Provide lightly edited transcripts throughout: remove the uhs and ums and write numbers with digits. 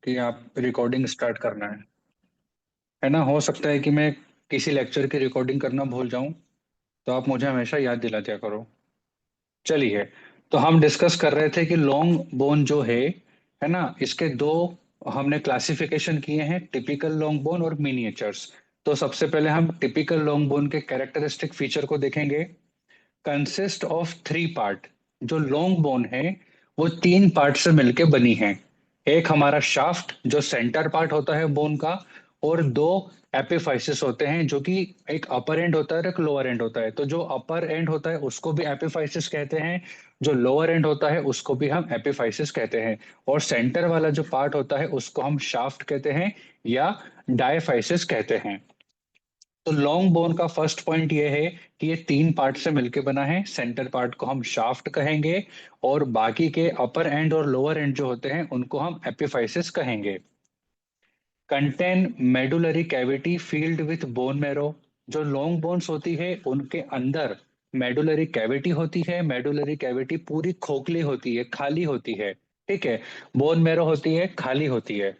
कि आप recording start करना है ना। हो सकता है कि मैं किसी लेक्चर की रिकॉर्डिंग करना भूल जाऊं, तो आप मुझे हमेशा याद दिला दिया करो। चलिए, तो हम डिस्कस कर रहे थे कि लॉन्ग बोन जो है ना, इसके दो हमने क्लासिफिकेशन किए हैं, टिपिकल लॉन्ग बोन और मिनिएचर्स। तो सबसे पहले हम टिपिकल लॉन्ग बोन के कैरेक्टरिस्टिक फीचर को देखेंगे। Consist of three part. जो लॉन्ग बोन है वो तीन पार्ट से मिलके बनी है। एक हमारा शाफ्ट जो सेंटर पार्ट होता है बोन का, और दो एपिफाइसिस होते हैं जो कि एक अपर एंड होता है और एक लोअर एंड होता है। तो जो अपर एंड होता है उसको भी एपिफाइसिस कहते हैं, जो लोअर एंड होता है उसको भी हम एपिफाइसिस कहते हैं, और सेंटर वाला जो पार्ट होता है उसको हम शाफ्ट कहते हैं या डायफाइसिस कहते हैं। तो लॉन्ग बोन का फर्स्ट पॉइंट ये है कि ये तीन पार्ट से मिलकर बना है। सेंटर पार्ट को हम शाफ्ट कहेंगे और बाकी के अपर एंड और लोअर एंड जो होते हैं उनको हम एपिफाइसिस कहेंगे। Contain medullary cavity field with bone marrow. जो लॉन्ग बोन्स होती है उनके अंदर मेडुलरी कैविटी होती है। मेडुलरी कैविटी पूरी खोखली होती है, खाली होती है। ठीक है, बोन मैरो होती है, खाली होती है।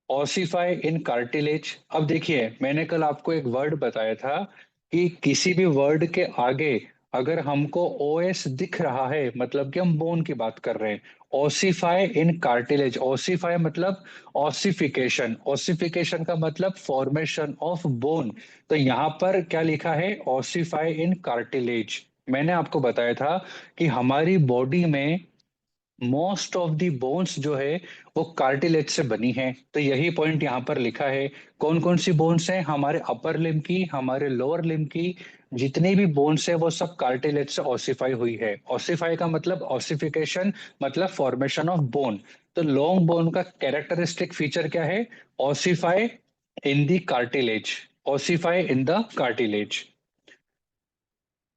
ऑसिफाई इन कार्टिलेज। अब देखिए, मैंने कल आपको एक वर्ड बताया था कि किसी भी वर्ड के आगे अगर हमको ओएस दिख रहा है मतलब कि हम बोन की बात कर रहे हैं। ऑसिफाई इन कार्टिलेज, ऑसिफाई मतलब ऑसिफिकेशन, ऑसिफिकेशन का मतलब फॉर्मेशन ऑफ बोन। तो यहाँ पर क्या लिखा है, ऑसिफाई इन कार्टिलेज। मैंने आपको बताया था कि हमारी बॉडी में मोस्ट ऑफ दी बोन्स जो है वो कार्टिलेज से बनी है। तो यही पॉइंट यहाँ पर लिखा है। कौन कौन सी बोन्स हैं, हमारे अपर लिम्ब की, हमारे लोअर लिम्ब की, जितनी भी बोन्स है वो सब कार्टिलेज से ऑसिफाई हुई है। ऑसिफाई का मतलब ऑसिफिकेशन, मतलब फॉर्मेशन ऑफ बोन। तो लॉन्ग बोन का कैरेक्टरिस्टिक फीचर क्या है, ossify in the cartilage, ossify in the cartilage.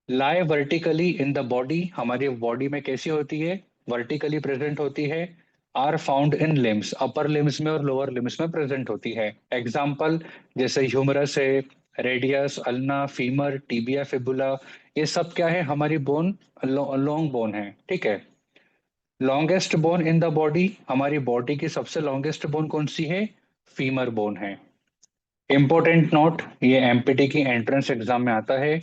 Lie vertically in the body, हमारी बॉडी में कैसी होती है, वर्टिकली प्रेजेंट होती है। Are found in limbs, upper limbs में और लोअर लिम्स में प्रेजेंट होती है। एग्जाम्पल जैसे ह्यूमरस है, radius, ulna, femur, tibia, fibula, ये सब क्या है, हमारी बोन, लॉन्ग बोन है। ठीक है। Longest bone in the body, हमारी बॉडी की सबसे लॉन्गेस्ट बोन कौन सी है, फीमर बोन है। इंपॉर्टेंट नोट, ये एमपीटी की एंट्रेंस एग्जाम में आता है।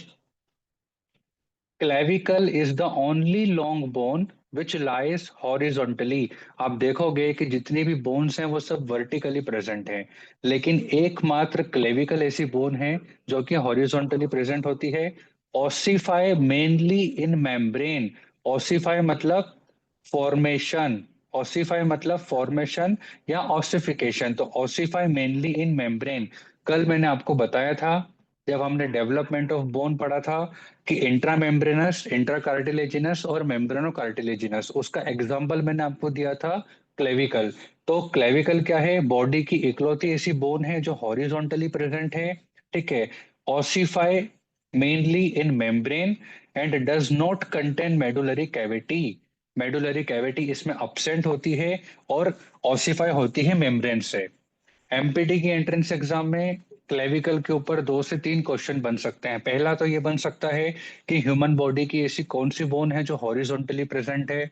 Clavicle is the only long bone which lies horizontally. आप देखोगे कि जितनी भी बोन्स हैं वो सब वर्टिकली प्रेजेंट हैं, लेकिन एकमात्र क्लेविकल ऐसी बोन है जो कि हॉरिजॉन्टली प्रेजेंट होती है। ऑसिफाई मेनली इन मेम्ब्रेन। ऑसिफाई मतलब फॉर्मेशन, ऑसिफाई मतलब फॉर्मेशन या ऑसिफिकेशन। तो ऑसिफाई मेनली इन मेम्ब्रेन। कल मैंने आपको बताया था जब हमने डेवलपमेंट ऑफ बोन पढ़ा था कि इंट्रा मेम्ब्रेनस, इंट्रा कार्टिलेजिनस और मेम्ब्रेनो कार्टिलेजिनस, उसका एग्जांपल मैंने आपको दिया था क्लेविकल। तो क्लेविकल क्या है, बॉडी की इकलौती ऐसी बोन है जो हॉरिजॉन्टली प्रेजेंट है। ठीक है। Ossify mainly in membrane and does not contain medullary cavity. Medullary cavity इसमें absent होती है और ऑसिफाई होती है मेम्ब्रेन से। एमपीटी की एंट्रेंस एग्जाम में क्लेविकल के ऊपर 2 से 3 क्वेश्चन बन सकते हैं। पहला तो ये बन सकता है कि ह्यूमन बॉडी की ऐसी कौन सी बोन है जो हॉरिजॉन्टली प्रेजेंट है,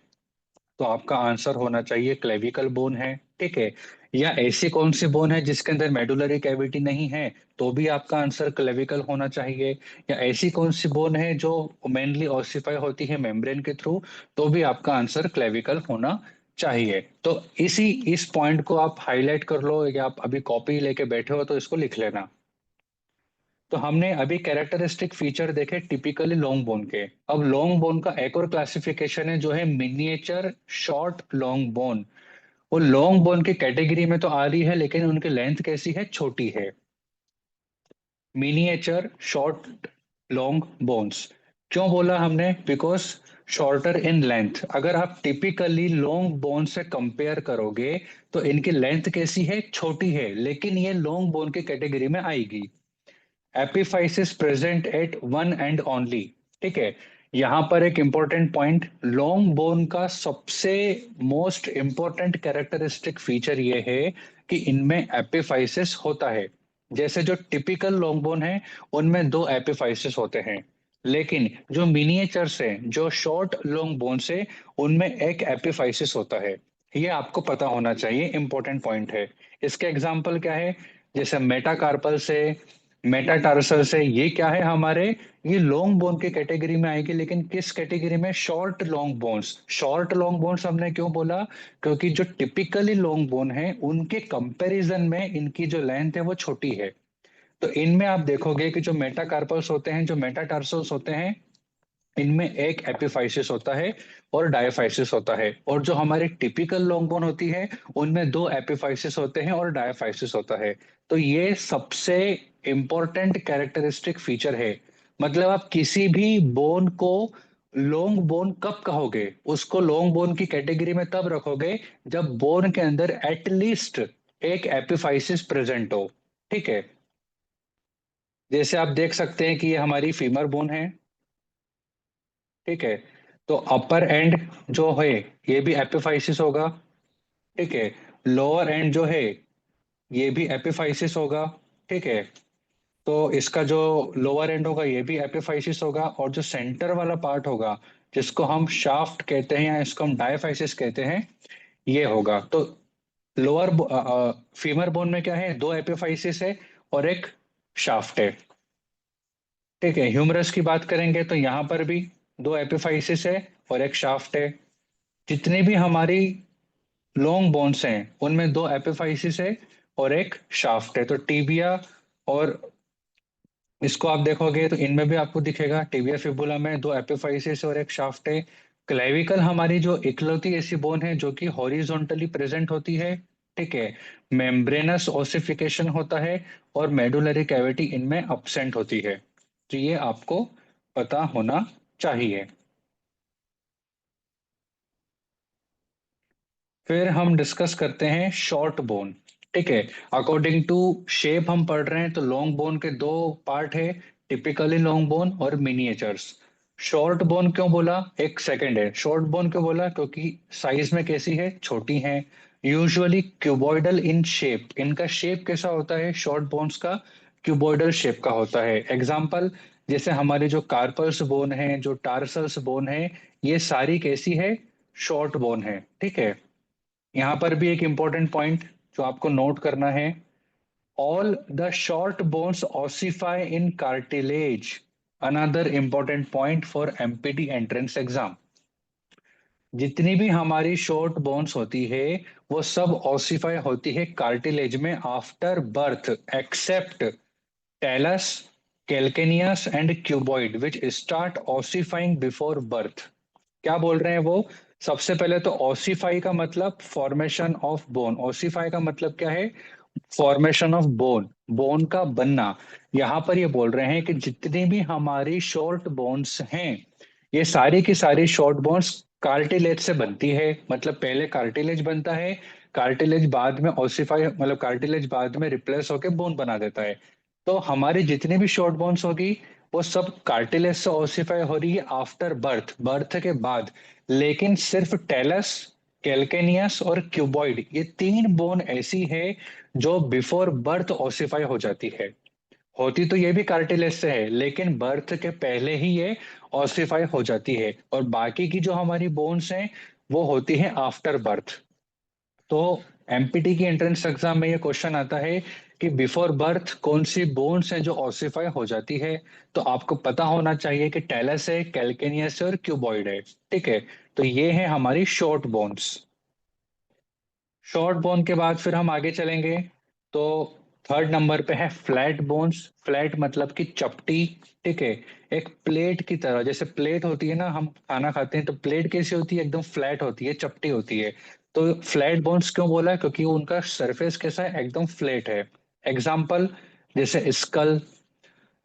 तो आपका आंसर होना चाहिए क्लेविकल बोन है। ठीक है। या ऐसी कौन सी बोन है जिसके अंदर मेडुलरी कैविटी नहीं है, तो भी आपका आंसर क्लेविकल होना चाहिए। या ऐसी कौन सी बोन है जो मेनली ऑसिफाई होती है मेम्ब्रेन के थ्रू, तो भी आपका आंसर क्लेविकल होना चाहिए। तो इस पॉइंट को आप हाईलाइट कर लो, या आप अभी कॉपी लेके बैठे हो तो इसको लिख लेना। तो हमने अभी कैरेक्टरिस्टिक फीचर देखे टिपिकली लॉन्ग बोन के। अब लॉन्ग बोन का एक और क्लासिफिकेशन है जो है मिनिएचर शॉर्ट लॉन्ग बोन। वो लॉन्ग बोन की कैटेगरी में तो आ रही है, लेकिन उनकी लेंथ कैसी है, छोटी है। मिनिएचर शॉर्ट लॉन्ग बोन्स, क्यों बोला हमने, बिकॉज शॉर्टर इन लेंथ। अगर आप टिपिकली लॉन्ग बोन से कंपेयर करोगे तो इनकी लेंथ कैसी है, छोटी है, लेकिन ये लॉन्ग बोन की कैटेगरी में आएगी। Epiphysis present at one and only. ठीक है। यहां पर एक इंपॉर्टेंट पॉइंट, लॉन्ग बोन का सबसे मोस्ट इंपॉर्टेंट कैरेक्टरिस्टिक फीचर ये है कि इनमें एपिफाइसिस होता है। जैसे जो टिपिकल लॉन्ग बोन है उनमें 2 एपिफाइसिस होते हैं, लेकिन जो मिनिएचर्स है, जो शॉर्ट लॉन्ग बोन से, उनमें एक एपिफाइसिस होता है। ये आपको पता होना चाहिए, इंपॉर्टेंट पॉइंट है। इसके एग्जाम्पल क्या है, जैसे मेटाकार्पल से, मेटाटार्सल से, ये क्या है हमारे, ये लॉन्ग बोन के कैटेगरी में आएगी, लेकिन किस कैटेगरी में, short long bones. Short long bones हमने क्यों बोला, क्योंकि जो टिपिकली लॉन्ग बोन है उनके कंपैरिजन में इनकी जो लेंथ है वो छोटी है। तो इनमें आप देखोगे कि जो मेटाकार्पल्स होते हैं, जो मेटाटार्सल्स होते हैं, इनमें एक एपिफाइसिस होता है और डायफाइसिस होता है। और जो हमारे टिपिकल लॉन्ग बोन होती है उनमें दो एपिफाइसिस होते हैं और डायफाइसिस होता है। तो ये सबसे इंपॉर्टेंट कैरेक्टरिस्टिक फीचर है। मतलब आप किसी भी बोन को लॉन्ग बोन कब कहोगे, उसको लॉन्ग बोन की कैटेगरी में तब रखोगे जब बोन के अंदर एटलीस्ट एक एपिफाइसिस प्रेजेंट हो। ठीक है, जैसे आप देख सकते हैं कि ये हमारी फीमर बोन है। ठीक है, तो अपर एंड जो है ये भी एपिफाइसिस होगा। ठीक है, लोअर एंड जो है ये भी एपिफाइसिस होगा। ठीक है, तो इसका जो लोअर एंड होगा ये भी एपिफाइसिस होगा, और जो सेंटर वाला पार्ट होगा जिसको हम शाफ्ट कहते हैं या इसको हम डायफाइसिस कहते हैं, ये होगा। तो लोअर फीमर बोन में क्या है, दो एपिफाइसिस है और एक शाफ्ट है। ठीक है, ह्यूमरस की बात करेंगे तो यहाँ पर भी दो एपिफाइसिस है और एक शाफ्ट है। जितनी भी हमारी लॉन्ग बोन्स हैं उनमें दो एपिफाइसिस है और एक शाफ्ट है। तो टीबिया और इसको आप देखोगे तो इनमें भी आपको दिखेगा, टीबिया फिबुला में दो एपिफाइसिस और एक शाफ्ट है। क्लेविकल हमारी जो इकलौती ऐसी बोन है जो कि हॉरिजॉन्टली प्रेजेंट होती है। ठीक है, मेम्ब्रेनस ओसिफिकेशन होता है और मेडुलरी कैविटी इनमें अब्सेंट होती है। तो ये आपको पता होना चाहिए। फिर हम डिस्कस करते हैं शॉर्ट बोन। ठीक है, अकॉर्डिंग टू शेप हम पढ़ रहे हैं तो लॉन्ग बोन के दो पार्ट है, टिपिकली लॉन्ग बोन और मिनिएचर्स। शॉर्ट बोन क्यों बोला, एक सेकंड है, शॉर्ट बोन क्यों बोला, क्योंकि साइज में कैसी है, छोटी है। यूजुअली क्यूबॉइडल इन शेप, इनका शेप कैसा होता है शॉर्ट बोन्स का, क्यूबॉइडल शेप का होता है। एग्जाम्पल, जैसे हमारे जो कार्पल्स बोन है, जो टार्सल्स बोन है, ये सारी कैसी है, शॉर्ट बोन है। ठीक है, यहां पर भी एक इंपॉर्टेंट पॉइंट जो आपको नोट करना है, all the short bones ossify in cartilage. Another important point for MPT entrance exam, जितनी भी हमारी शॉर्ट बोन्स होती है वो सब ऑसिफाई होती है कार्टिलेज में after birth, except talus, calcaneus and cuboid which start ossifying before birth. क्या बोल रहे हैं वो, सबसे पहले तो ओसिफाई का मतलब फॉर्मेशन ऑफ बोन। ओसिफाई का मतलब क्या है, फॉर्मेशन ऑफ बोन, बोन का बनना। यहां पर ये बोल रहे हैं कि जितनी भी हमारी शॉर्ट बोन्स हैं, ये सारी की सारी शॉर्ट बोन्स कार्टिलेज से बनती है। मतलब पहले कार्टिलेज बनता है, कार्टिलेज बाद में ओसिफाई, मतलब कार्टिलेज बाद में रिप्लेस होकर बोन बना देता है। तो हमारी जितनी भी शॉर्ट बोन्स होगी वो सब कार्टिलेज से ओसिफाई हो रही है आफ्टर बर्थ, बर्थ के बाद। लेकिन सिर्फ टेलस, कैल्केनियस और क्यूबॉइड, ये तीन बोन ऐसी है जो बिफोर बर्थ ओसिफाई हो जाती है। होती तो ये भी कार्टिलेज से है लेकिन बर्थ के पहले ही ये ऑसिफाई हो जाती है, और बाकी की जो हमारी बोन्स हैं वो होती है आफ्टर बर्थ। तो एमपीटी की एंट्रेंस एग्जाम में ये क्वेश्चन आता है कि बिफोर बर्थ कौन सी बोन्स है जो ऑसिफाई हो जाती है। तो आपको पता होना चाहिए कि टेलस है, कैल्केनियस है और क्यूबॉइड है। ठीक है, तो ये है हमारी शॉर्ट बोन्स। शॉर्ट बोन के बाद फिर हम आगे चलेंगे तो थर्ड नंबर पे है फ्लैट बोन्स। फ्लैट मतलब कि चपटी। ठीक है, एक प्लेट की तरह, जैसे प्लेट होती है ना, हम खाना खाते हैं तो प्लेट कैसी होती है, एकदम फ्लैट होती है, चपटी होती है। तो फ्लैट बोन्स क्यों बोला है, क्योंकि उनका सरफेस कैसा है, एकदम फ्लैट है। एग्जाम्पल, जैसे स्कल,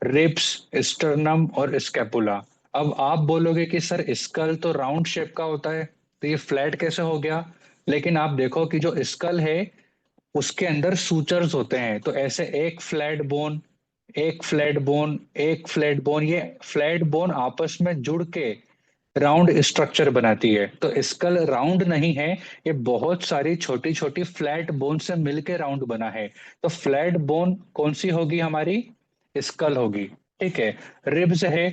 रिब्स, स्टर्नम और स्कैपुला। अब आप बोलोगे कि सर स्कल तो राउंड शेप का होता है तो ये फ्लैट कैसे हो गया, लेकिन आप देखो कि जो स्कल है उसके अंदर सूचर्स होते हैं। तो ऐसे एक फ्लैट बोन, एक फ्लैट बोन, एक फ्लैट बोन, ये फ्लैट बोन आपस में जुड़ के राउंड स्ट्रक्चर बनाती है। तो स्कल राउंड नहीं है, ये बहुत सारी छोटी छोटी फ्लैट बोन से मिलके राउंड बना है। तो फ्लैट बोन कौन सी होगी हमारी, स्कल होगी। ठीक है, रिब्स है,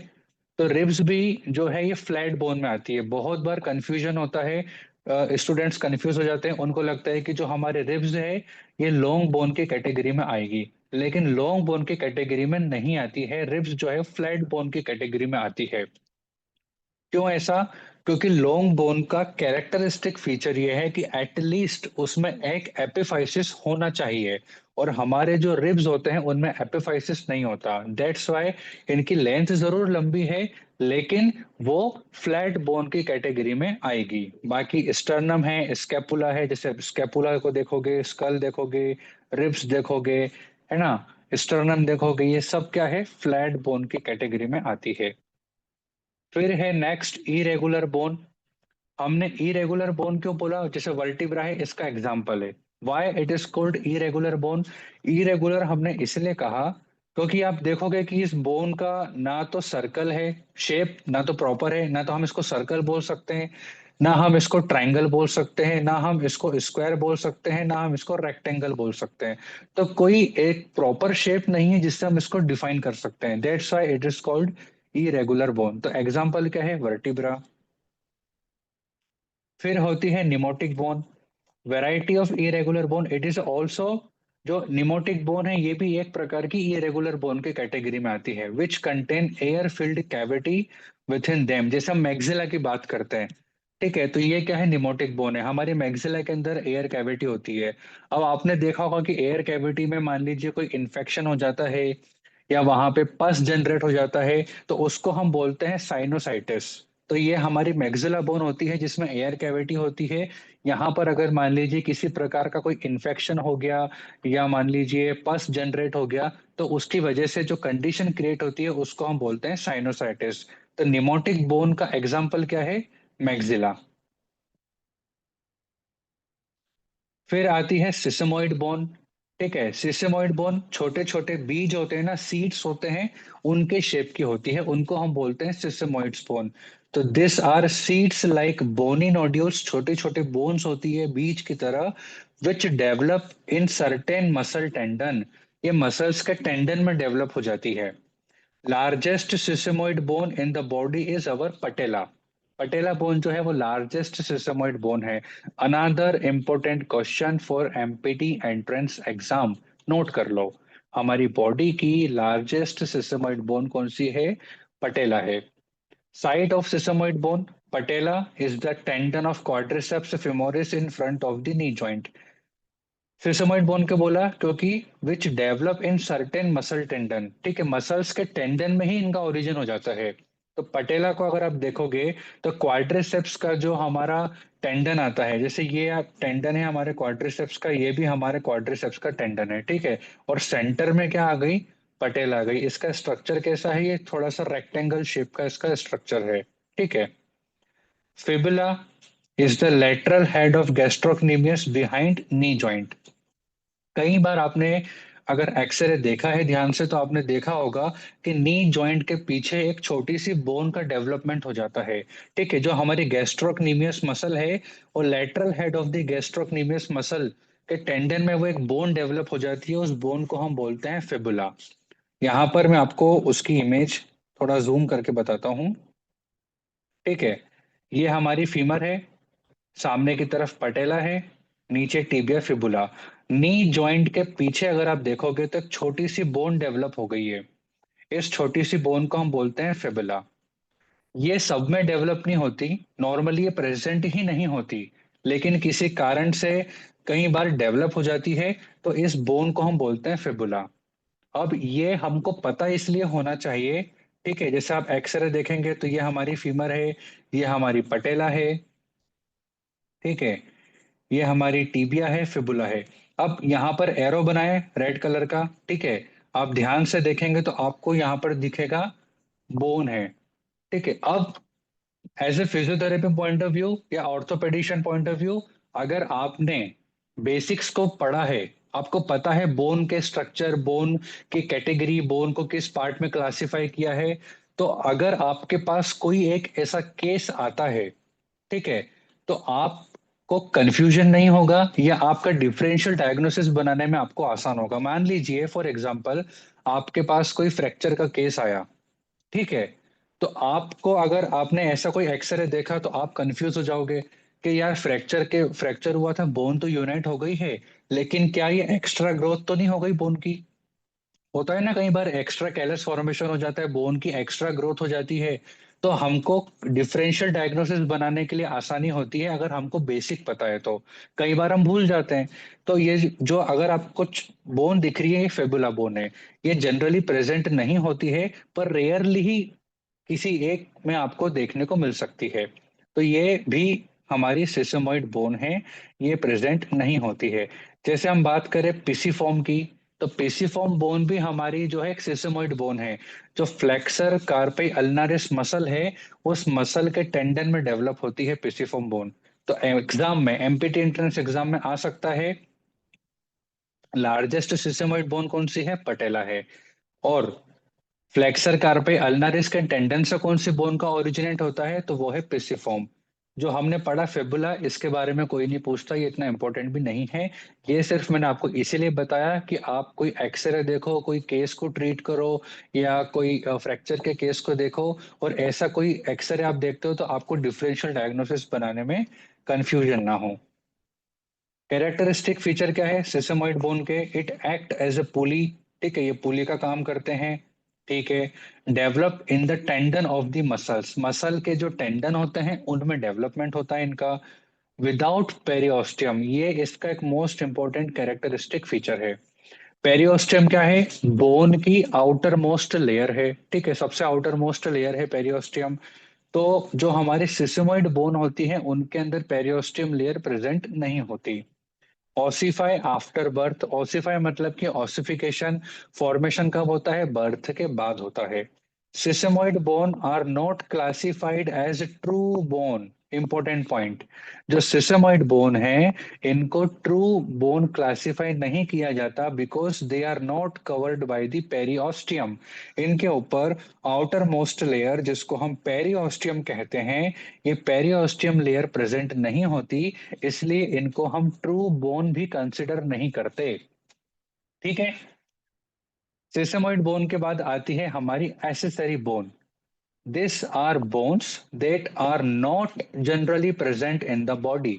तो रिब्स भी जो है ये फ्लैट बोन में आती है। बहुत बार कंफ्यूजन होता है स्टूडेंट्स कंफ्यूज हो जाते हैं, उनको लगता है कि जो हमारे रिब्स है ये लॉन्ग बोन की कैटेगरी में आएगी, लेकिन लॉन्ग बोन की कैटेगरी में नहीं आती है, रिब्स जो है फ्लैट बोन की कैटेगरी में आती है। क्यों ऐसा? क्योंकि लॉन्ग बोन का कैरेक्टरिस्टिक फीचर ये है कि एटलीस्ट उसमें एक एपिफाइसिस होना चाहिए, और हमारे जो रिब्स होते हैं उनमें एपिफाइसिस नहीं होता। दैट्स वाई इनकी लेंथ जरूर लंबी है, लेकिन वो फ्लैट बोन की कैटेगरी में आएगी। बाकी स्टर्नम है, स्कैपुला है, जैसे स्कैपुला को देखोगे, स्कल देखोगे, रिब्स देखोगे, है ना, स्टर्नम देखोगे, ये सब क्या है, फ्लैट बोन की कैटेगरी में आती है। फिर है नेक्स्ट इरेगुलर बोन। हमने इरेगुलर बोन क्यों बोला? जैसे वर्टिब्रा है, इसका एग्जांपल है। Why it is called irregular bone? Irregular हमने इसलिए कहा क्योंकि आप देखोगे कि इस बोन का ना तो सर्कल है, शेप ना तो प्रॉपर है, ना तो हम इसको सर्कल बोल सकते हैं, ना हम इसको ट्रायंगल बोल सकते हैं, ना हम इसको स्क्वायर बोल सकते हैं, ना हम इसको रेक्टेंगल बोल सकते हैं। तो कोई एक प्रॉपर शेप नहीं है जिससे हम इसको डिफाइन कर सकते हैं। That's why it is called irregular bone. तो एग्जांपल क्या है? वर्टिब्रा। फिर होती है pneumatic bone. Variety of irregular bone, it is also, जो निमोटिक बोन है ये भी एक प्रकार की इरेगुलर बोन के कैटेगरी में आती है, which contain air filled cavity with in them. जैसे हम मैग्जिला की बात करते हैं, ठीक है, तो ये क्या है, निमोटिक बोन है। हमारी मैग्जिला के अंदर एयर कैविटी होती है। अब आपने देखा होगा कि एयर कैविटी में मान लीजिए कोई इन्फेक्शन हो जाता है या वहां पे पस जनरेट हो जाता है, तो उसको हम बोलते हैं साइनोसाइटिस। तो ये हमारी मैग्जिला बोन होती है जिसमें एयर कैविटी होती है। यहाँ पर अगर मान लीजिए किसी प्रकार का कोई इन्फेक्शन हो गया या मान लीजिए पस जनरेट हो गया, तो उसकी वजह से जो कंडीशन क्रिएट होती है उसको हम बोलते हैं साइनोसाइटिस। तो निमोटिक बोन का एग्जाम्पल क्या है? मैग्जिला। फिर आती है सिसमोइड बोन। ठीक है, सिसमोइड बोन छोटे छोटे बीज होते हैं ना, सीड्स होते हैं, उनके शेप की होती है, उनको हम बोलते हैं सिसमोइड्स बोन। तो this are seeds like bony nodules, छोटे छोटे बोन्स होती है बीज की तरह, which develop in certain muscle tendon, ये मसल्स के टेंडन में डेवलप हो जाती है। Largest sesamoid bone in the body is our patella. Patella bone जो है वो लार्जेस्ट सिस्टमोइड बोन है। Another important question for MPT entrance exam, note कर लो, हमारी बॉडी की लार्जेस्ट सिस्टमोइड बोन कौन सी है? पटेला है। Site of sesamoid bone, patella is the tendon of quadriceps femoris in front of the knee joint. Sesamoid bone के बोला क्योंकि which develop in certain muscle tendon, ठीक है, मसल्स के टेंडन में ही इनका ओरिजिन हो जाता है। तो पटेला को अगर आप देखोगे तो क्वाड्रिसेप्स का जो हमारा टेंडन आता है, जैसे ये टेंडन है हमारे क्वाड्रिसेप्स का, ये भी हमारे क्वाड्रिसेप्स का टेंडन है, ठीक है, और सेंटर में क्या आ गई? पटेला आ गई। इसका स्ट्रक्चर कैसा है? ये थोड़ा सा रेक्टेंगल शेप का इसका स्ट्रक्चर है, ठीक है। Fibula is the lateral head of gastrocnemius behind knee joint. कई बार आपने अगर एक्सरे देखा है ध्यान से तो आपने देखा होगा कि नी जॉइंट के पीछे एक छोटी सी बोन का डेवलपमेंट हो जाता है, ठीक है, जो हमारी गैस्ट्रोक्नीमियस मसल है, और lateral head of the gastrocnemius muscle के टेंडन में वो एक बोन डेवलप हो जाती है, उस बोन को हम बोलते हैं फिबुला। यहाँ पर मैं आपको उसकी इमेज थोड़ा जूम करके बताता हूँ, ठीक है। ये हमारी फीमर है, सामने की तरफ पटेला है, नीचे टिबिया फिबुला। नी जॉइंट के पीछे अगर आप देखोगे तो एक छोटी सी बोन डेवलप हो गई है, इस छोटी सी बोन को हम बोलते हैं फिबुला। ये सब में डेवलप नहीं होती, नॉर्मली ये प्रेजेंट ही नहीं होती, लेकिन किसी कारण से कई बार डेवलप हो जाती है, तो इस बोन को हम बोलते हैं फिबुला। अब ये हमको पता इसलिए होना चाहिए, ठीक है, जैसे आप एक्सरे देखेंगे तो ये हमारी फीमर है, ये हमारी पटेला है, ठीक है, ये हमारी टीबिया है, फिबुला है। अब यहाँ पर एरो बनाए रेड कलर का, ठीक है, आप ध्यान से देखेंगे तो आपको यहाँ पर दिखेगा बोन है, ठीक है। अब as a physiotherapy point of view या ऑर्थोपेडिशियन पॉइंट ऑफ व्यू, अगर आपने बेसिक्स को पढ़ा है, आपको पता है बोन के स्ट्रक्चर, बोन की कैटेगरी, बोन को किस पार्ट में क्लासिफाई किया है, तो अगर आपके पास कोई एक ऐसा केस आता है, ठीक है, तो आपको कंफ्यूजन नहीं होगा या आपका डिफरेंशियल डायग्नोसिस बनाने में आपको आसान होगा। मान लीजिए फॉर एग्जांपल आपके पास कोई फ्रैक्चर का केस आया, ठीक है, तो आपको अगर आपने ऐसा कोई एक्सरे देखा तो आप कंफ्यूज हो जाओगे कि यार फ्रैक्चर हुआ था, बोन तो यूनाइट हो गई है, लेकिन क्या ये एक्स्ट्रा ग्रोथ तो नहीं हो गई बोन की? होता है ना, कई बार एक्स्ट्रा कैलस फॉर्मेशन हो जाता है, बोन की एक्स्ट्रा ग्रोथ हो जाती है। तो हमको डिफरेंशियल डायग्नोसिस बनाने के लिए आसानी होती है अगर हमको बेसिक पता है तो। कई बार हम भूल जाते हैं। तो ये जो अगर आप कुछ बोन दिख रही है, ये फेबुला बोन है, ये जनरली प्रेजेंट नहीं होती है, पर रेयरली ही किसी एक में आपको देखने को मिल सकती है। तो ये भी हमारी सिसमोइड बोन है, ये प्रेजेंट नहीं होती है। जैसे हम बात करें पिसीफॉर्म की, तो पिसीफॉर्म बोन भी हमारी जो है एक सिसमोइड बोन है, जो फ्लेक्सर कार्पी अल्नारिस मसल है, उस मसल के टेंडन में डेवलप होती है पिसीफॉर्म बोन। तो एग्जाम में, एमपीटी एंट्रेंस एग्जाम में आ सकता है, लार्जेस्ट सिसमोइड बोन कौन सी है? पटेला है। और फ्लेक्सर कार्पे अल्नारिस के टेंडन से कौन सी बोन का ओरिजिनेट होता है? तो वो है पिसिफॉर्म। जो हमने पढ़ा फेबुला, इसके बारे में कोई नहीं पूछता, ये इतना इंपॉर्टेंट भी नहीं है। ये सिर्फ मैंने आपको इसीलिए बताया कि आप कोई एक्सरे देखो, कोई केस को ट्रीट करो, या कोई फ्रैक्चर के केस को देखो, और ऐसा कोई एक्सरे आप देखते हो तो आपको डिफरेंशियल डायग्नोसिस बनाने में कंफ्यूजन ना हो। कैरेक्टरिस्टिक फीचर क्या है सिसमोइड बोन के? इट एक्ट एज ए पुली। ठीक है, ये पुली का काम करते हैं। ठीक है। Develop in the tendon of the muscles, muscle के जो टेंडन होते हैं उनमें डेवलपमेंट होता है इनका। विदाउट पेरियोस्टियम, ये इसका एक मोस्ट इंपॉर्टेंट कैरेक्टरिस्टिक फीचर है। पेरियोस्टियम क्या है? बोन की आउटर मोस्ट लेयर है। ठीक है, सबसे आउटर मोस्ट लेयर है पेरियोस्टियम। तो जो हमारे सिसमोइड बोन होती है उनके अंदर पेरियोस्टियम लेयर प्रेजेंट नहीं होती। ऑसिफाई आफ्टर बर्थ, ऑसिफाई मतलब कि ऑसिफिकेशन, फॉर्मेशन कब होता है? बर्थ के बाद होता है। Sesamoid bone are not classified as true bone. Important point, जो सिसेमोइड बोन है, इनको ट्रू बोन क्लासिफाई नहीं किया जाता, because they are not covered by the periosteum. इनके ऊपर आउटर मोस्ट लेयर, जिसको हम पेरियोस्टियम कहते हैं, ये पेरियोस्टियम लेयर प्रेजेंट नहीं होती, इसलिए इनको हम ट्रू बोन भी कंसिडर नहीं करते। ठीक है। सेसेमोइड बोन के बाद आती है हमारी accessory bone. This are bones that are not generally present in the body.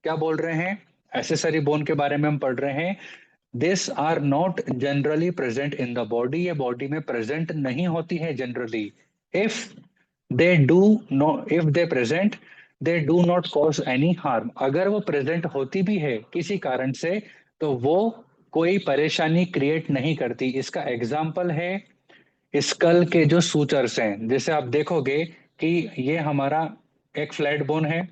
क्या बोल रहे हैं? एसेसरी बोन के बारे में हम पढ़ रहे हैं। This are not generally present in the body, ये बॉडी में प्रेजेंट नहीं होती है generally. If they do no if they present, they do not cause any harm. अगर वो प्रेजेंट होती भी है किसी कारण से, तो वो कोई परेशानी क्रिएट नहीं करती। इसका एग्जाम्पल है स्कल के जो सूचर्स हैं। जैसे आप देखोगे कि ये हमारा एक फ्लैट बोन है,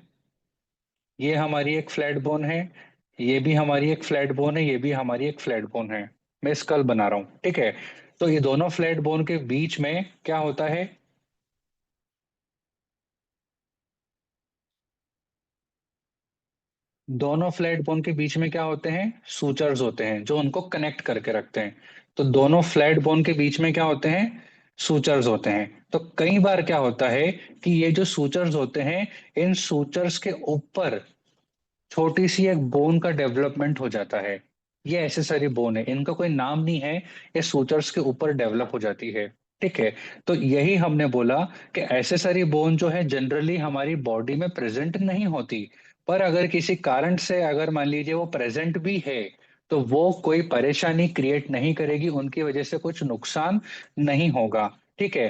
ये हमारी एक फ्लैट बोन है, ये भी हमारी एक फ्लैट बोन है, ये भी हमारी एक फ्लैट बोन है। मैं स्कल बना रहा हूं, ठीक है। तो ये दोनों फ्लैट बोन के बीच में क्या होता है? दोनों फ्लैट बोन के बीच में क्या होते हैं? सूचर्स होते हैं, जो उनको कनेक्ट करके रखते हैं। तो दोनों फ्लैट बोन के बीच में क्या होते हैं? सूचर्स होते हैं। तो कई बार क्या होता है कि ये जो सूचर्स होते हैं, इन सूचर्स के ऊपर छोटी सी एक बोन का डेवलपमेंट हो जाता है। ये एसेसरी बोन है, इनका कोई नाम नहीं है, ये सूचर्स के ऊपर डेवलप हो जाती है। ठीक है। तो यही हमने बोला कि एसेसरी बोन जो है जनरली हमारी बॉडी में प्रेजेंट नहीं होती, पर अगर किसी कारण से अगर मान लीजिए वो प्रेजेंट भी है, तो वो कोई परेशानी क्रिएट नहीं करेगी, उनकी वजह से कुछ नुकसान नहीं होगा। ठीक है।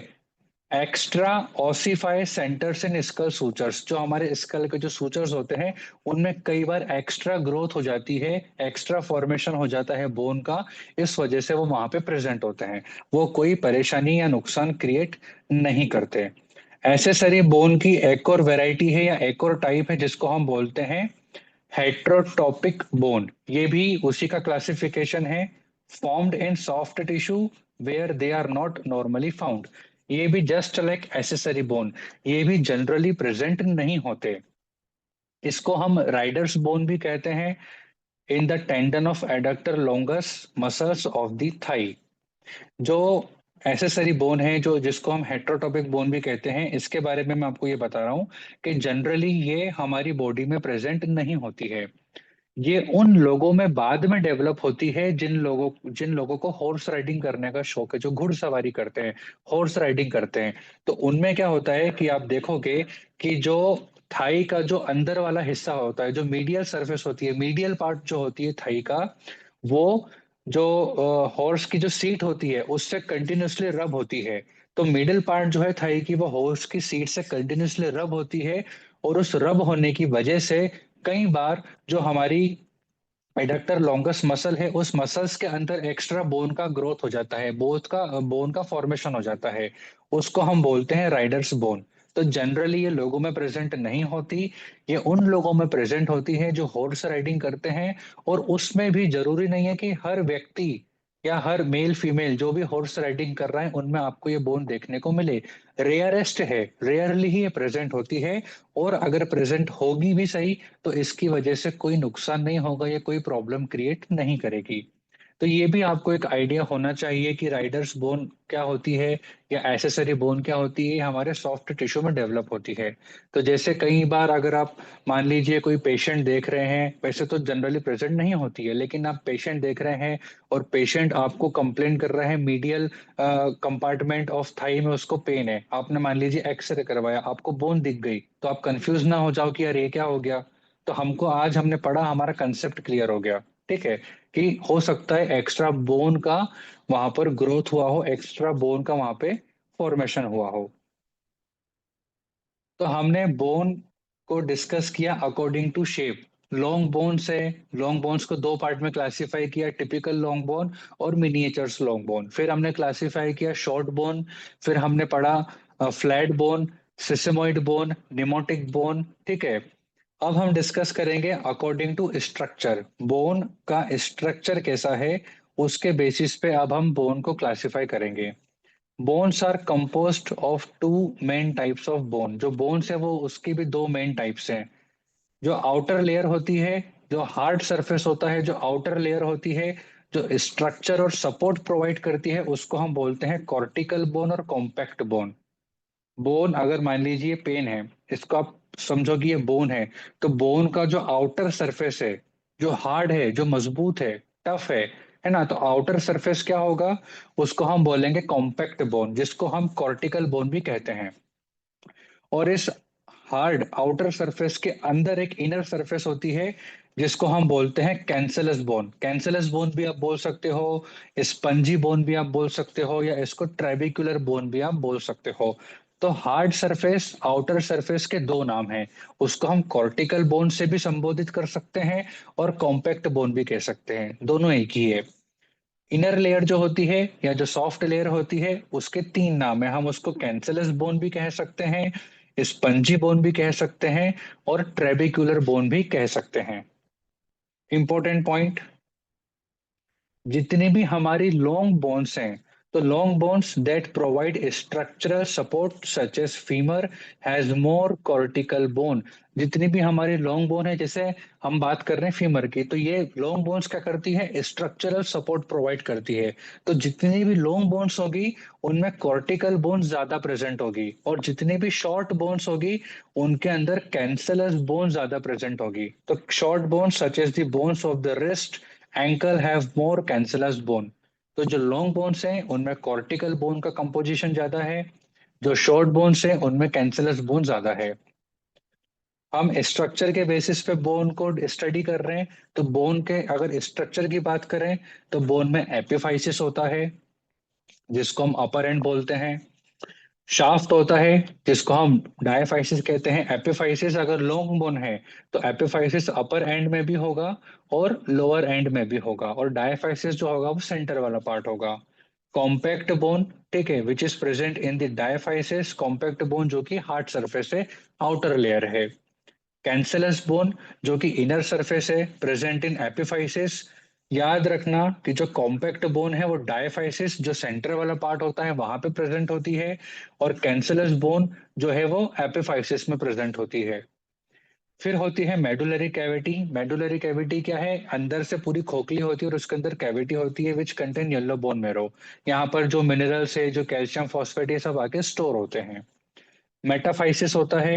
एक्स्ट्रा ऑसिफाई सेंटर्स इन स्कल सूचर्स, जो हमारे स्कल के जो सूचर्स होते हैं, उनमें कई बार एक्स्ट्रा ग्रोथ हो जाती है, एक्स्ट्रा फॉर्मेशन हो जाता है बोन का, इस वजह से वो वहां पे प्रेजेंट होते हैं। वो कोई परेशानी या नुकसान क्रिएट नहीं करते। एसेसरी बोन की एक और वेराइटी है या एक और टाइप है, जिसको हम बोलते हैं हेट्रोटॉपिक बोन। ये भी उसी का क्लासिफिकेशन है। Formed in soft tissue where they are not normally found. ये भी जस्ट लाइक एसेसरी बोन, ये भी जनरली प्रेजेंट नहीं होते। इसको हम राइडर्स बोन भी कहते हैं। In the tendon of adductor longus muscles of the thigh. जो एसेसरी बोन है, जो जिसको हम हेट्रोटॉपिक बोन भी कहते हैं, इसके बारे में मैं आपको ये बता रहा हूँ कि जनरली ये हमारी बॉडी में प्रेजेंट नहीं होती है। ये उन लोगों में बाद में डेवलप होती है जिन लोगों को हॉर्स राइडिंग करने का शौक है, जो घुड़सवारी करते हैं, हॉर्स राइडिंग करते हैं। तो उनमें क्या होता है कि आप देखोगे कि जो थाई का जो अंदर वाला हिस्सा होता है, जो मीडियल सरफेस होती है, मीडियल पार्ट जो होती है थाई का, वो जो हॉर्स की जो सीट होती है उससे कंटिन्यूअसली रब होती है। तो मिडिल पार्ट जो है थाई की, वो हॉर्स की सीट से कंटिन्यूअसली रब होती है, और उस रब होने की वजह से कई बार जो हमारी एडक्टर लॉन्गस मसल है, उस मसल्स के अंदर एक्स्ट्रा बोन का ग्रोथ हो जाता है, बोन का फॉर्मेशन हो जाता है। उसको हम बोलते हैं राइडर्स बोन। तो जनरली ये लोगों में प्रेजेंट नहीं होती, ये उन लोगों में प्रेजेंट होती है जो हॉर्स राइडिंग करते हैं। और उसमें भी जरूरी नहीं है कि हर व्यक्ति या हर मेल फीमेल जो भी हॉर्स राइडिंग कर रहा है उनमें आपको ये बोन देखने को मिले। रेयरेस्ट है, रेयरली ही ये प्रेजेंट होती है। और अगर प्रेजेंट होगी भी सही, तो इसकी वजह से कोई नुकसान नहीं होगा या कोई प्रॉब्लम क्रिएट नहीं करेगी। तो ये भी आपको एक आइडिया होना चाहिए कि राइडर्स बोन क्या होती है या एसेसरी बोन क्या होती है, ये हमारे सॉफ्ट टिश्यू में डेवलप होती है। तो जैसे कई बार अगर आप मान लीजिए कोई पेशेंट देख रहे हैं, वैसे तो जनरली प्रेजेंट नहीं होती है, लेकिन आप पेशेंट देख रहे हैं और पेशेंट आपको कंप्लेन कर रहा है मीडियल कंपार्टमेंट ऑफ थाई में उसको पेन है, आपने मान लीजिए एक्सरे करवाया, आपको बोन दिख गई, तो आप कंफ्यूज ना हो जाओ कि यार ये क्या हो गया। तो हमको आज हमने पढ़ा, हमारा कंसेप्ट क्लियर हो गया। ठीक है, कि हो सकता है एक्स्ट्रा बोन का वहां पर ग्रोथ हुआ हो, एक्स्ट्रा बोन का वहां पे फॉर्मेशन हुआ हो। तो हमने बोन को डिस्कस किया according to shape. Long bones है, लॉन्ग बोन्स को दो पार्ट में क्लासिफाई किया, टिपिकल लॉन्ग बोन और मिनिएचर्स लॉन्ग बोन। फिर हमने क्लासिफाई किया शॉर्ट बोन। फिर हमने पढ़ा flat bone, sesamoid bone, pneumatic bone. ठीक है, अब हम डिस्कस करेंगे अकॉर्डिंग टू स्ट्रक्चर, बोन का स्ट्रक्चर कैसा है, उसके बेसिस पे अब हम बोन को क्लासिफाई करेंगे। Bones are composed of two main types of bone. जो बोन्स है वो उसकी भी दो मेन टाइप्स हैं। जो आउटर लेयर होती है, जो हार्ड सरफेस होता है, जो आउटर लेयर होती है, जो स्ट्रक्चर और सपोर्ट प्रोवाइड करती है, उसको हम बोलते हैं कॉर्टिकल बोन और कॉम्पैक्ट बोन। बोन अगर मान लीजिए पेन है, इसको आप समझो कि ये बोन है, तो बोन का जो आउटर सरफेस है, जो हार्ड है, जो मजबूत है, टफ है ना, तो आउटर सरफेस क्या होगा, उसको हम बोलेंगे कॉम्पैक्ट बोन, जिसको हम कॉर्टिकल बोन भी कहते हैं। और इस हार्ड आउटर सरफेस के अंदर एक इनर सरफेस होती है, जिसको हम बोलते हैं कैंसलस बोन। कैंसलस बोन भी आप बोल सकते हो, स्पंजी बोन भी आप बोल सकते हो, या इसको ट्रेबिकुलर बोन भी आप बोल सकते हो। तो हार्ड सरफेस, आउटर सरफेस के दो नाम हैं। उसको हम कॉर्टिकल बोन से भी संबोधित कर सकते हैं और कॉम्पैक्ट बोन भी कह सकते हैं, दोनों एक ही है। इनर लेयर जो होती है या जो सॉफ्ट लेयर होती है, उसके तीन नाम है। हम उसको कैंसलस बोन भी कह सकते हैं, स्पंजी बोन भी कह सकते हैं, और ट्रेबिकुलर बोन भी कह सकते हैं। इंपॉर्टेंट पॉइंट, जितनी भी हमारी लॉन्ग बोन्स हैं, तो long bones that provide structural support such as femur has more cortical bone. जितनी भी हमारी लॉन्ग बोन है, जैसे हम बात कर रहे हैं फीमर की, तो ये लॉन्ग बोन्स क्या करती है, स्ट्रक्चरल सपोर्ट प्रोवाइड करती है। तो जितनी भी लॉन्ग बोन्स होगी, उनमें कॉर्टिकल बोन ज्यादा प्रेजेंट होगी, और जितनी भी शॉर्ट बोन्स होगी, उनके अंदर कैंसलस बोन ज्यादा प्रेजेंट होगी। तो short bones such as the bones of the wrist, ankle have more cancellous bone. तो जो लॉन्ग बोन्स हैं उनमें कॉर्टिकल बोन का कंपोजिशन ज्यादा है, जो शॉर्ट बोन्स हैं उनमें कैंसलस बोन ज्यादा है। हम स्ट्रक्चर के बेसिस पे बोन को स्टडी कर रहे हैं। तो बोन के अगर स्ट्रक्चर की बात करें, तो बोन में एपिफाइसिस होता है, जिसको हम अपर एंड बोलते हैं। शाफ्ट होता है, जिसको हम डायफाइसिस कहते हैं। एपिफाइसिस अगर लॉन्ग बोन है, तो एपिफाइसिस अपर एंड में भी होगा और लोअर एंड में भी होगा, और डायफाइसिस जो होगा वो सेंटर वाला पार्ट होगा। कॉम्पैक्ट बोन, ठीक है, which is present in the diaphysis. Compact bone जो कि हार्ड सरफेस है, आउटर लेयर है। कैंसलस बोन जो कि इनर सरफेस है, प्रेजेंट इन एपिफाइसिस। याद रखना कि जो कॉम्पैक्ट बोन है वो डायफाइसिस जो सेंटर वाला पार्ट होता है वहां पे प्रेजेंट होती है, और कैंसलस बोन जो है वो एपिफाइसिस में प्रेजेंट होती है। फिर होती है मेडुलरी कैविटी। मेडुलरी कैविटी क्या है, अंदर से पूरी खोखली होती है और उसके अंदर कैविटी होती है which contain yellow bone marrow. यहाँ पर जो मिनरल्स है, जो कैल्शियम फॉस्फेट, ये सब आके स्टोर होते हैं। मेटाफाइसिस होता है,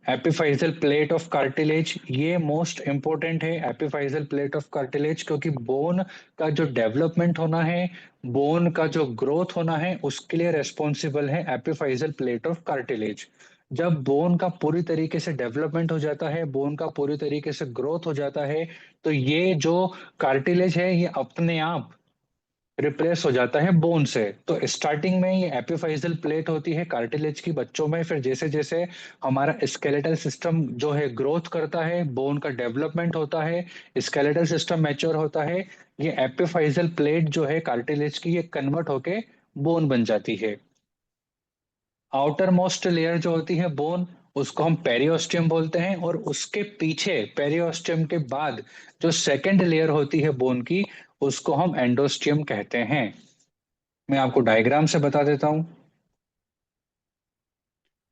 एपिफाइजल प्लेट ऑफ कार्टिलेज। ये मोस्ट इंपॉर्टेंट है, एपिफाइजल प्लेट ऑफ कार्टिलेज, क्योंकि बोन का जो डेवलपमेंट होना है, बोन का जो ग्रोथ होना है, उसके लिए रेस्पॉन्सिबल है एपिफाइजल प्लेट ऑफ कार्टिलेज। जब बोन का पूरी तरीके से डेवलपमेंट हो जाता है, बोन का पूरी तरीके से ग्रोथ हो जाता है, तो ये जो कार्टिलेज है ये अपने आप रिप्लेस हो जाता है बोन से। तो स्टार्टिंग में ये एपिफाइजल प्लेट होती है कार्टिलेज की बच्चों में, फिर जैसे जैसे हमारा स्केलेटल सिस्टम जो है ग्रोथ करता है, बोन का डेवलपमेंट होता है, स्केलेटल सिस्टम मैच्योर होता है, ये एपिफाइजल प्लेट जो है कार्टिलेज की ये कन्वर्ट होके बोन बन जाती है। आउटर मोस्ट लेयर जो होती है बोन, उसको हम पेरियोस्टियम बोलते हैं, और उसके पीछे पेरियोस्टियम के बाद जो सेकंड लेयर होती है बोन की, उसको हम एंडोस्टियम कहते हैं। मैं आपको डायग्राम से बता देता हूं।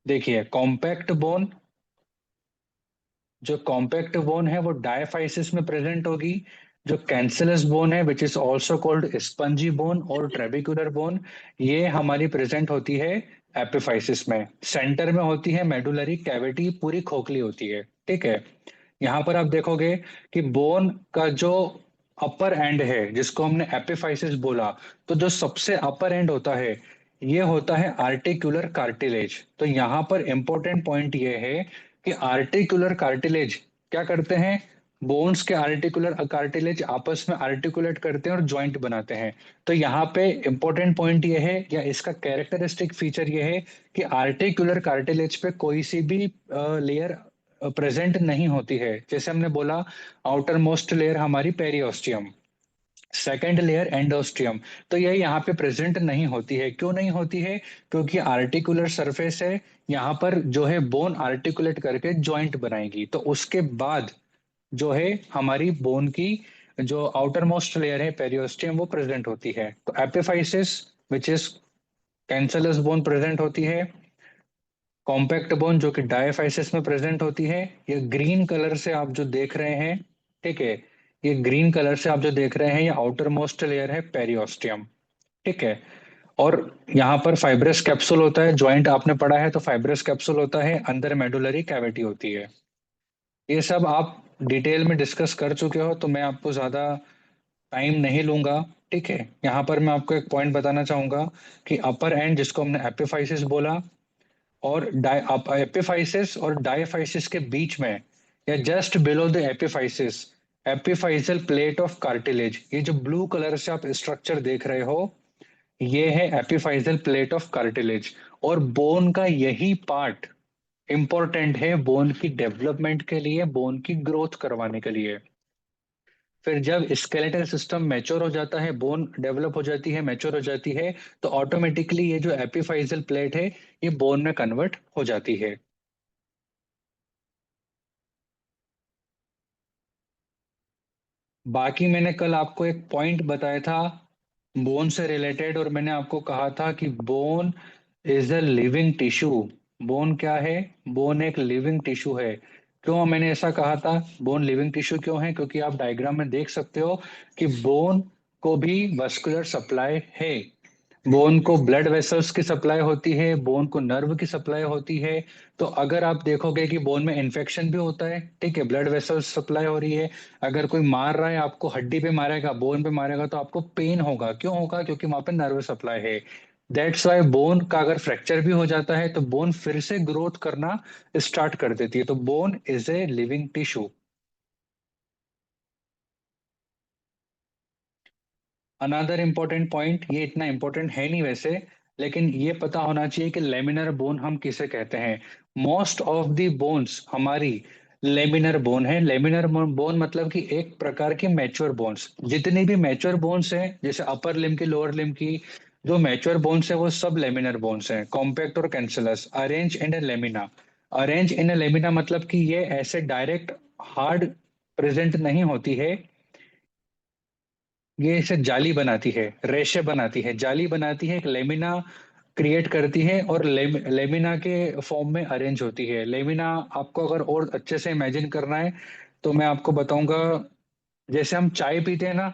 देखिए कॉम्पैक्ट बोन, जो कॉम्पैक्ट बोन है वो डायफाइसिस में प्रेजेंट होगी। जो कैंसलस बोन है which is also called spongy bone और ट्रेबिकुलर बोन, ये हमारी प्रेजेंट होती है एपिफाइसिस में। सेंटर में होती है मेडुलरी कैविटी, पूरी खोखली होती है, ठीक है। यहाँ पर आप देखोगे कि बोन का जो अपर एंड है जिसको हमने एपिफाइसिस बोला, तो जो सबसे अपर एंड होता है ये होता है आर्टिकुलर कार्टिलेज। तो यहाँ पर इंपॉर्टेंट पॉइंट ये है कि आर्टिकुलर कार्टिलेज क्या करते हैं, बोन्स के आर्टिकुलर कार्टिलेज आपस में आर्टिकुलेट करते हैं और जॉइंट बनाते हैं। तो यहाँ पे इंपॉर्टेंट पॉइंट ये है या इसका कैरेक्टरिस्टिक फीचर ये है कि आर्टिकुलर कार्टिलेज पे कोई सी भी लेयर प्रेजेंट नहीं होती है। जैसे हमने बोला आउटर मोस्ट लेयर हमारी पेरियोस्टियम, सेकेंड लेयर एंडोस्टियम, तो ये यहाँ पे प्रेजेंट नहीं होती है। क्यों नहीं होती है? क्योंकि आर्टिकुलर सरफेस है, यहाँ पर जो है बोन आर्टिकुलेट करके जॉइंट बनाएगी, तो उसके बाद जो है हमारी बोन की जो आउटर मोस्ट लेयर है पेरियोस्टियम वो प्रेजेंट होती है। तो epiphysis which is cancellous bone present होती है, कॉम्पैक्ट बोन जो कि डायफाइसिस में प्रेजेंट होती है। ये ग्रीन कलर से आप जो देख रहे हैं, ठीक है, ये ग्रीन कलर से आप जो देख रहे हैं ये आउटर मोस्ट लेयर है पेरियोस्टियम, ठीक है। और यहाँ पर फाइब्रस कैप्सूल होता है, ज्वाइंट आपने पढ़ा है तो फाइब्रस कैप्सूल होता है, अंदर मेडुलरी कैविटी होती है। ये सब आप डिटेल में डिस्कस कर चुके हो तो मैं आपको ज्यादा टाइम नहीं लूंगा, ठीक है। यहाँ पर मैं आपको एक पॉइंट बताना चाहूंगा कि अपर एंड जिसको हमने एपिफाइसिस बोला, और एपिफाइसिस और डायफाइसिस के बीच में या just below the epiphysis epiphyseal plate of cartilage, ये जो ब्लू कलर से आप स्ट्रक्चर देख रहे हो ये है एपिफाइसल प्लेट ऑफ कार्टिलेज। और बोन का यही पार्ट इंपॉर्टेंट है बोन की डेवलपमेंट के लिए, बोन की ग्रोथ करवाने के लिए। फिर जब स्केलेटल सिस्टम मैच्योर हो जाता है, बोन डेवलप हो जाती है, मैच्योर हो जाती है, तो ऑटोमेटिकली ये जो एपिफाइसल प्लेट है ये बोन में कन्वर्ट हो जाती है। बाकी मैंने कल आपको एक पॉइंट बताया था बोन से रिलेटेड, और मैंने आपको कहा था कि bone is a living tissue. Bone क्या है? बोन एक लिविंग टिश्यू है। क्यों मैंने ऐसा कहा था? बोन लिविंग टिश्यू क्यों है? क्योंकि आप डायग्राम में देख सकते हो कि बोन को भी वस्कुलर सप्लाई है, बोन को ब्लड वेसल्स की सप्लाई होती है, बोन को नर्व की सप्लाई होती है। तो अगर आप देखोगे कि बोन में इन्फेक्शन भी होता है, ठीक है, ब्लड वेसल्स सप्लाई हो रही है, अगर कोई मार रहा है आपको, हड्डी पे मारेगा, बोन पे मारेगा, तो आपको पेन होगा। क्यों होगा? क्योंकि वहां पे नर्व सप्लाई है। दैट्स वाई बोन का अगर फ्रैक्चर भी हो जाता है तो बोन फिर से ग्रोथ करना स्टार्ट कर देती है। तो bone is a living tissue. Another important point, ये इतना इम्पोर्टेंट है नहीं वैसे, लेकिन ये पता होना चाहिए कि लेमिनर बोन हम किसे कहते हैं। मोस्ट ऑफ द बोन्स हमारी लेमिनर बोन है। लेमिनर बोन मतलब कि एक प्रकार की मैच्योर बोन्स, जितनी भी मैच्योर बोन्स हैं जैसे अपर लिम की, लोअर लिम की, जो मैच्योर बोन्स है वो सब लेमिनर बोन्स हैं, कॉम्पैक्ट और cancellous, arrange in A lamina. Arrange in A lamina मतलब कि ये ऐसे डायरेक्ट हार्ड प्रेजेंट नहीं होती है, ये इसे जाली बनाती है, रेशे बनाती है, जाली बनाती है, एक लेमिना क्रिएट करती है, और लेमिना के फॉर्म में अरेंज होती है। लेमिना आपको अगर और अच्छे से इमेजिन करना है तो मैं आपको बताऊंगा, जैसे हम चाय पीते हैं ना,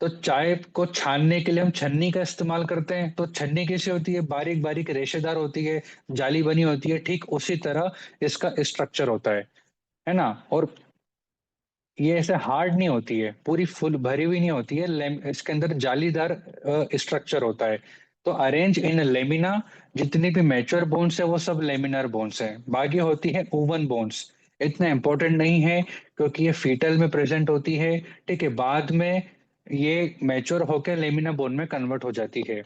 तो चाय को छानने के लिए हम छन्नी का इस्तेमाल करते हैं। तो छन्नी कैसी होती है? बारीक बारीक रेशेदार होती है, जाली बनी होती है, ठीक उसी तरह इसका स्ट्रक्चर होता है ना। और ये ऐसे हार्ड नहीं होती है, पूरी फुल भरी हुई नहीं होती है, इसके अंदर जालीदार स्ट्रक्चर होता है। तो अरेंज इन लेमिना, जितनी भी मैच्योर बोन्स है वो सब लेमिनर बोन्स है, बाकी होती है ओवन बोन्स। इतना इंपॉर्टेंट नहीं है क्योंकि ये फीटल में प्रेजेंट होती है, ठीक है, बाद में ये मैच्योर होकर लेमिना बोन में कन्वर्ट हो जाती है।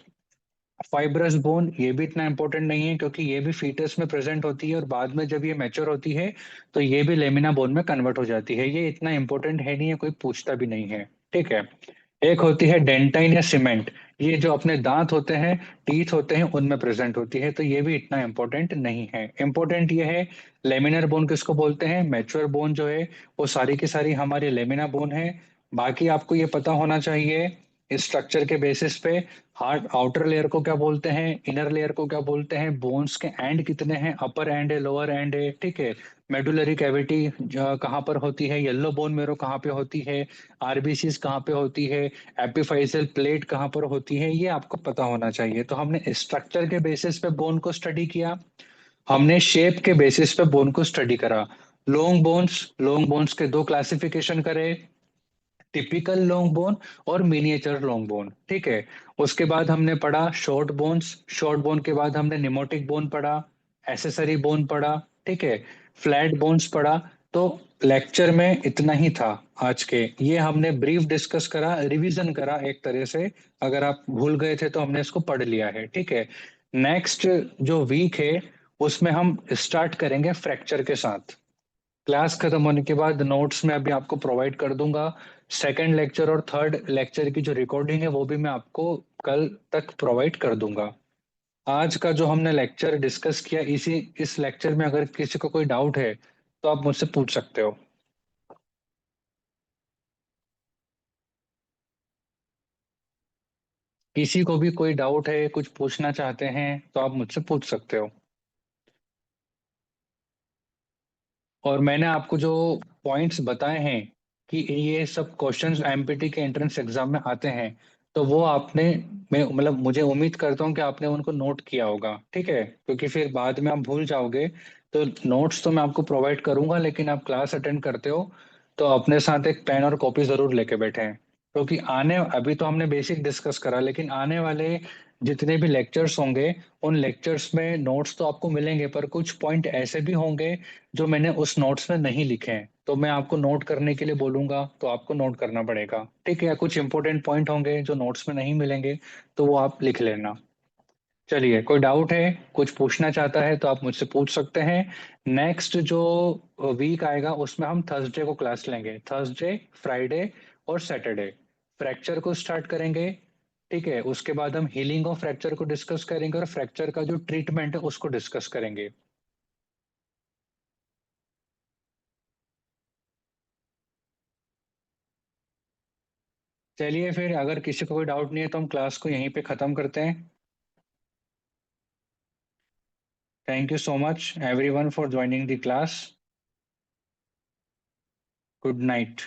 फाइब्रस बोन ये भी इतना इंपॉर्टेंट नहीं है क्योंकि ये भी फीटस में प्रेजेंट होती है और बाद में जब ये मैच्योर होती है तो ये भी लेमिना बोन में कन्वर्ट हो जाती है। ये इतना इंपॉर्टेंट है नहीं है, कोई पूछता भी नहीं है, ठीक है। एक होती है डेंटाइन या सीमेंट, ये जो अपने दांत होते हैं, टीथ होते हैं, उनमें प्रेजेंट होती है, तो ये भी इतना इंपॉर्टेंट नहीं है। इंपॉर्टेंट ये है लेमिनर बोन किसको बोलते हैं, मैच्योर बोन जो है वो सारी की सारी हमारी लेमिना बोन है। बाकी आपको ये पता होना चाहिए इस स्ट्रक्चर के बेसिस पे, हार्ड आउटर लेयर को क्या बोलते हैं, इनर लेयर को क्या बोलते हैं, बोन्स के एंड कितने हैं, अपर एंड है, लोअर एंड है, ठीक है। मेडुलरी कैविटी कहाँ पर होती है, येलो बोन मेरो कहाँ पे होती है, आरबीसीज कहाँ पे होती है, एपिफाइजल प्लेट कहाँ पर होती है, ये आपको पता होना चाहिए। तो हमने स्ट्रक्चर के बेसिस पे बोन को स्टडी किया, हमने शेप के बेसिस पे बोन को स्टडी करा। लॉन्ग बोन्स के दो क्लासिफिकेशन करे, टिपिकल लॉन्ग बोन और मिनिएचर लॉन्ग बोन, ठीक है। उसके बाद हमने पढ़ा शॉर्ट बोन्स, शॉर्ट बोन के बाद हमने निमोटिक बोन पढ़ा, एसेसरी बोन पढ़ा, ठीक है, फ्लैट बोन्स पढ़ा। तो लेक्चर में इतना ही था आज के, ये हमने ब्रीफ डिस्कस करा, रिवीजन करा एक तरह से। अगर आप भूल गए थे तो हमने इसको पढ़ लिया है, ठीक है। नेक्स्ट जो वीक है उसमें हम स्टार्ट करेंगे फ्रैक्चर के साथ। क्लास खत्म होने के बाद नोट्स में अभी आपको प्रोवाइड कर दूंगा। सेकंड लेक्चर और थर्ड लेक्चर की जो रिकॉर्डिंग है वो भी मैं आपको कल तक प्रोवाइड कर दूंगा। आज का जो हमने लेक्चर डिस्कस किया, इसी इस लेक्चर में अगर किसी को कोई डाउट है तो आप मुझसे पूछ सकते हो। किसी को भी कोई डाउट है, कुछ पूछना चाहते हैं तो आप मुझसे पूछ सकते हो। और मैंने आपको जो पॉइंट्स बताए हैं कि ये सब क्वेश्चंस एमपीटी के एंट्रेंस एग्जाम में आते हैं, तो वो आपने, मैं मतलब मुझे उम्मीद करता हूँ कि आपने उनको नोट किया होगा, ठीक है, क्योंकि फिर बाद में आप भूल जाओगे। तो नोट्स तो मैं आपको प्रोवाइड करूंगा, लेकिन आप क्लास अटेंड करते हो तो अपने साथ एक पेन और कॉपी जरूर लेके बैठे, क्योंकि आने, अभी तो हमने बेसिक डिस्कस करा, लेकिन आने वाले जितने भी लेक्चर्स होंगे उन लेक्चर्स में नोट्स तो आपको मिलेंगे, पर कुछ पॉइंट ऐसे भी होंगे जो मैंने उस नोट्स में नहीं लिखे हैं, तो मैं आपको नोट करने के लिए बोलूंगा तो आपको नोट करना पड़ेगा, ठीक है। या कुछ इंपॉर्टेंट पॉइंट होंगे जो नोट्स में नहीं मिलेंगे तो वो आप लिख लेना। चलिए, कोई डाउट है, कुछ पूछना चाहता है तो आप मुझसे पूछ सकते हैं। नेक्स्ट जो वीक आएगा उसमें हम थर्सडे को क्लास लेंगे, थर्सडे, फ्राइडे और सैटरडे फ्रैक्चर को स्टार्ट करेंगे, ठीक है। उसके बाद हम हीलिंग ऑफ फ्रैक्चर को डिस्कस करेंगे और फ्रैक्चर का जो ट्रीटमेंट है उसको डिस्कस करेंगे। चलिए फिर, अगर किसी को कोई डाउट नहीं है तो हम क्लास को यहीं पे खत्म करते हैं। Thank you so much everyone for joining the class. Good night.